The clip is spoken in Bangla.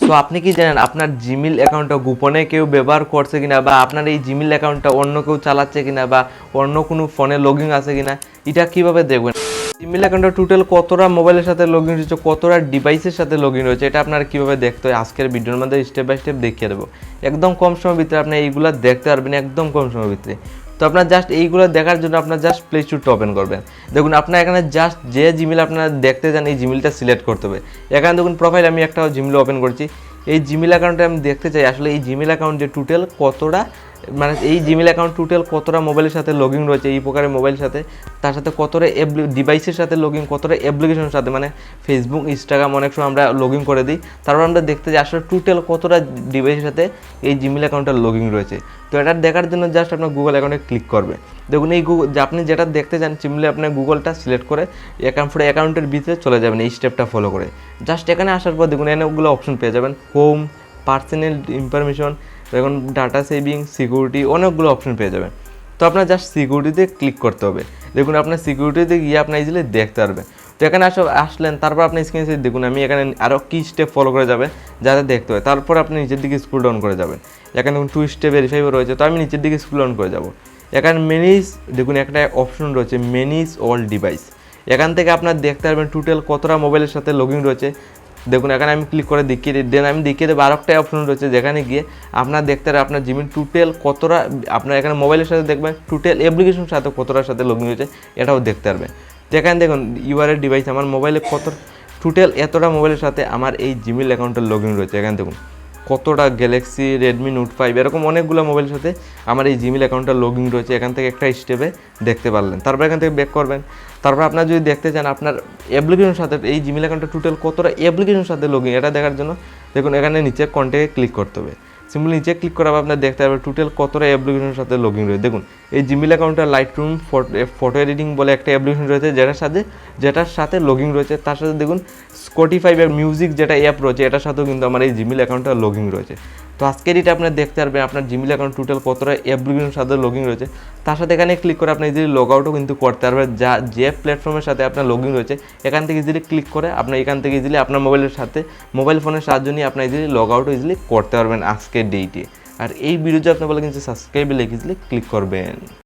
সো আপনি কি জানেন আপনার জিমেইল অ্যাকাউন্টটা গোপনে কেউ ব্যবহার করছে কিনা, বা আপনার এই জিমেইল অ্যাকাউন্টটা অন্য কেউ চালাচ্ছে কিনা, বা অন্য কোনো ফোনে লগইন আছে কিনা, এটা কিভাবে দেখবেন? জিমেইল অ্যাকাউন্টটা টোটাল কতটা মোবাইলের সাথে লগইন রয়েছে, কতটা ডিভাইসের সাথে লগইন রয়েছে, এটা আপনার কীভাবে দেখতে হয় আজকের ভিডিওর মধ্যে স্টেপ বাই স্টেপ দেখিয়ে দেবো। একদম কম সময়ের ভিতরে আপনি এইগুলো দেখতে পারবেন, একদম কম সময়ের ভিতরে। তো আপনার জাস্ট এইগুলো দেখার জন্য আপনার জাস্ট প্লে স্টোরটা ওপেন করবেন। দেখুন আপনার এখানে জাস্ট যে জিমেইল আপনারা দেখতে চান এই জিমেইলটা সিলেক্ট করতে হবে। এখানে দেখুন প্রোফাইল আমি একটা জিমেইল ওপেন করছি। এই জিমেইল অ্যাকাউন্টে আমি দেখতে চাই আসলে এই জিমেইল অ্যাকাউন্ট যে টোটাল কতটা, মানে এই জিমেইল অ্যাকাউন্ট টোটাল কতটা মোবাইলের সাথে লগইন রয়েছে, এই প্রকারের মোবাইলের সাথে, তার সাথে কতটা ডিভাইসের সাথে লগইন, কতটা অ্যাপ্লিকেশনের সাথে, মানে ফেসবুক, ইনস্টাগ্রাম অনেক সময় আমরা লগইন করে দিই। তারপর আমরা দেখতে চাই আসলে টোটাল কতটা ডিভাইসের সাথে এই জিমেইল অ্যাকাউন্টটা লগইন রয়েছে। তো এটা দেখার জন্য জাস্ট আপনার গুগল অ্যাকাউন্টে ক্লিক করবে। দেখুন এই গুগল আপনি যেটা দেখতে চান সিম্পলি আপনার গুগলটা সিলেক্ট করে অ্যাকাউন্টের ভিতরে চলে যাবেন এই স্টেপটা ফলো করে। জাস্ট এখানে আসার পর দেখুন অনেকগুলো অপশন পেয়ে যাবেন, হোম, পার্সোনাল ইনফরমেশন, এখন ডাটা সেভিং, সিকিউরিটি, অনেকগুলো অপশন পেয়ে যাবেন। তো আপনার জাস্ট সিকিউরিটিতে ক্লিক করতে হবে। দেখুন আপনার সিকিউরিটিতে গিয়ে আপনার ইজিলি দেখতে পারবেন। তো এখানে আসলেন, তারপর আপনি স্ক্রিনে দেখুন আমি এখানে আরও কী স্টেপ ফলো করে যাবে যাতে দেখতে হয়। তারপর আপনি নিচের দিকে স্ক্রল ডাউন করে যাবেন। এখানে দেখুন 2 স্টেপ ভেরিফাই রয়েছে, তো আমি নিচের দিকে স্ক্রল ডাউন করে যাব। এখানে মেনিজ, দেখুন একটা অপশন রয়েছে মেনিজ অল ডিভাইস। এখান থেকে আপনার দেখতে পারবেন টোটাল কতটা মোবাইলের সাথে লগইন রয়েছে। দেখুন এখানে আমি ক্লিক করে দেখিয়ে দিই, দেন আমি দেখিয়ে দেবো আরেকটা অপশন রয়েছে যেখানে গিয়ে আপনার দেখতে পারেন আপনার জিমেইল টোটাল কতটা, আপনার এখানে মোবাইলের সাথে দেখবেন টোটাল অ্যাপ্লিকেশনের সাথে কতটার সাথে লগইন রয়েছে এটাও দেখতে পারবেন। তো এখানে দেখুন ইউআরএল ডিভাইস আমার মোবাইলে কত টোটাল এতটা মোবাইলের সাথে আমার এই জিমেইল অ্যাকাউন্টের লগইন রয়েছে। এখানে দেখুন কতটা গ্যালাক্সি, রেডমি নোট 5 এরকম অনেকগুলো মোবাইলের সাথে আমার এই জিমেইল অ্যাকাউন্টটা লগইন রয়েছে। এখান থেকে একটা স্টেপে দেখতে পারলেন। তারপর এখান থেকে ব্যাক করবেন। তারপর আপনার যদি দেখতে চান আপনার অ্যাপ্লিকেশনের সাথে এই জিমেইল অ্যাকাউন্টটা টোটাল কতটা অ্যাপ্লিকেশনের সাথে লগইন, এটা দেখার জন্য দেখুন এখানে নিচে কন্ট্যাক্টে ক্লিক করতে হবে। সিম্পলি নিচে ক্লিক করার পর আপনার দেখতে পারবেন টোটাল কতটা অ্যাপ্লিকেশনের সাথে লগইন রয়েছে। দেখুন এই জিমেইল অ্যাকাউন্টটা লাইটরুম ফটো এডিটিং বলে একটা অ্যাপ্লিকেশন রয়েছে যেটার সাথে লগইন রয়েছে। তার সাথে দেখুন স্পটিফাই বা মিউজিক যেটা অ্যাপ রয়েছে এটার সাথেও কিন্তু আমার এই জিমেইল অ্যাকাউন্টটা লগইন রয়েছে। তো আজকের এটা আপনার দেখতে পারবেন আপনার জিমেইল অ্যাকাউন্ট টোটাল কতটা অ্যাপ্লিকেশনের সাথে লগইন রয়েছে। তার সাথে এখানে ক্লিক করে আপনি ইজিলি লগ আউটও কিন্তু করতে পারবেন। যে প্ল্যাটফর্মের সাথে আপনার লগইন রয়েছে এখান থেকে ইজিলি ক্লিক করে আপনি এখান থেকে ইজিলি আপনার মোবাইল ফোনের সাহায্য নিয়ে আপনার ইজিলি লগ আউটও ইজিলি করতে পারবেন আজকের ডেটে। আর এই ভিডিও যদি আপনি বলে কিন্তু সাবস্ক্রাইবে লিখে ইজিলি ক্লিক করবেন।